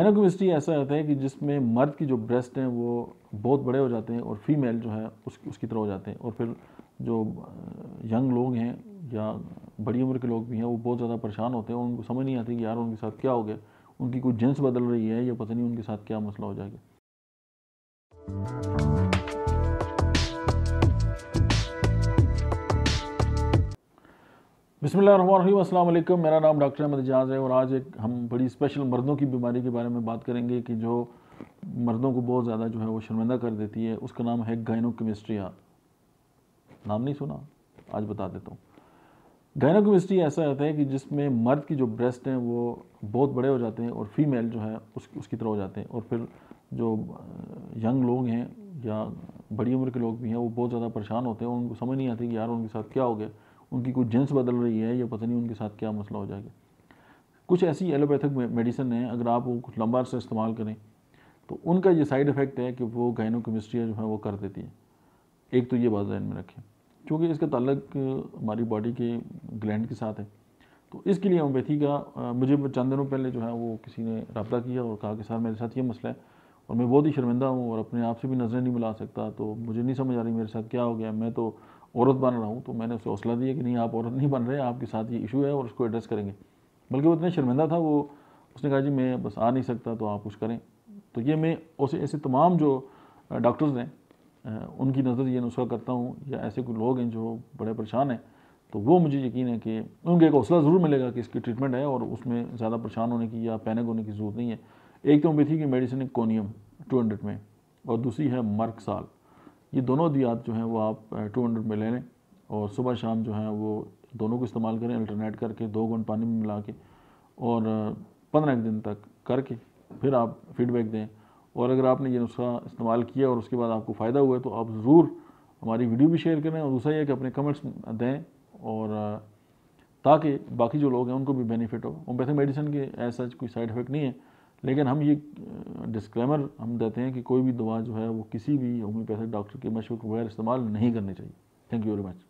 गायनोकेमिस्ट्री ऐसा होता है कि जिसमें मर्द की जो ब्रेस्ट हैं वो बहुत बड़े हो जाते हैं और फीमेल जो है उसकी तरह हो जाते हैं, और फिर जो यंग लोग हैं या बड़ी उम्र के लोग भी हैं वो बहुत ज़्यादा परेशान होते हैं और उनको समझ नहीं आती कि यार उनके साथ क्या हो गया, उनकी कोई जिन्स बदल रही है या पता नहीं उनके साथ क्या मसला हो जाएगा। बिस्मिल्लाहिर्रहमानिर्रहीम, अस्सलाम वालेकुम। मेरा नाम डॉक्टर अहमद एजाज है और आज हम बड़ी स्पेशल मर्दों की बीमारी के बारे में बात करेंगे कि जो मर्दों को बहुत ज़्यादा जो है वो शर्मिंदा कर देती है। उसका नाम है गायनोकेमिस्ट्रिया। नाम नहीं सुना? आज बता देता हूँ। गायनोकेमिस्ट्री ऐसा होता है कि जिसमें मर्द की जो ब्रेस्ट हैं वो बहुत बड़े हो जाते हैं और फीमेल जो है उसकी तरह हो जाते हैं, और फिर जो यंग लोग हैं या बड़ी उम्र के लोग भी हैं वो बहुत ज़्यादा परेशान होते हैं और उनको समझ नहीं आती कि यार उनके साथ क्या हो गया, उनकी कोई जिन्स बदल रही है या पता नहीं उनके साथ क्या मसला हो जाएगा। कुछ ऐसी एलोपैथिक मेडिसिन हैं, अगर आप वो कुछ लंबा अर्सा इस्तेमाल करें तो उनका ये साइड इफ़ेक्ट है कि वो गायनोकेमिस्ट्री जो है वो कर देती है। एक तो ये बात ध्यान में रखें, क्योंकि इसका ताल्लुक हमारी बॉडी के ग्लैंड के साथ है। तो इसके लिए होम्योपैथी का मुझे चंद दिनों पहले जो है वो किसी ने रब्ता किया और कहा कि सर मेरे साथ ये मसला है और मैं बहुत ही शर्मिंदा हूँ और अपने आप से भी नज़रें नहीं मिला सकता, तो मुझे नहीं समझ आ रही मेरे साथ क्या हो गया, मैं तो औरत बन रहा हूँ। तो मैंने उसे हौसला दिया कि नहीं, आप औरत नहीं बन रहे, आपके साथ ये इशू है और उसको एड्रेस करेंगे। बल्कि वो इतने शर्मिंदा था, वो उसने कहा जी मैं बस आ नहीं सकता, तो आप कुछ करें। तो ये मैं ऐसे तमाम जो डॉक्टर्स हैं उनकी नज़र ये नुस्खा करता हूँ, या ऐसे कोई लोग हैं जो बड़े परेशान हैं तो वो मुझे यकीन है कि उनको एक हौसला ज़रूर मिलेगा कि इसकी ट्रीटमेंट है और उसमें ज़्यादा परेशान होने की या पैनिक होने की ज़रूरत नहीं है। एक तो होम्योपैथी की मेडिसिन है कोनियम 200 में, और दूसरी है मर्कसाल। ये दोनों अद्वियात जो हैं वो आप 200 में ले लें और सुबह शाम जो है वो दोनों को इस्तेमाल करें, अल्टरनेट करके 2 घंटे पानी में मिला के, और 15 दिन तक करके फिर आप फीडबैक दें। और अगर आपने ये नुस्खा इस्तेमाल किया और उसके बाद आपको फ़ायदा हुआ है तो आप ज़रूर हमारी वीडियो भी शेयर करें, और दूसरा ये कि अपने कमेंट्स दें, और ताकि बाकी जो लोग हैं उनको भी बेनिफिट हो। होम्योपैथिक मेडिसिन के ऐसा कोई साइड इफ़ेक्ट नहीं है, लेकिन हम ये डिस्क्लेमर हम देते हैं कि कोई भी दवा जो है वो किसी भी होम्योपैथिक डॉक्टर के मशवरे के बगैर इस्तेमाल नहीं करनी चाहिए। Thank you very much.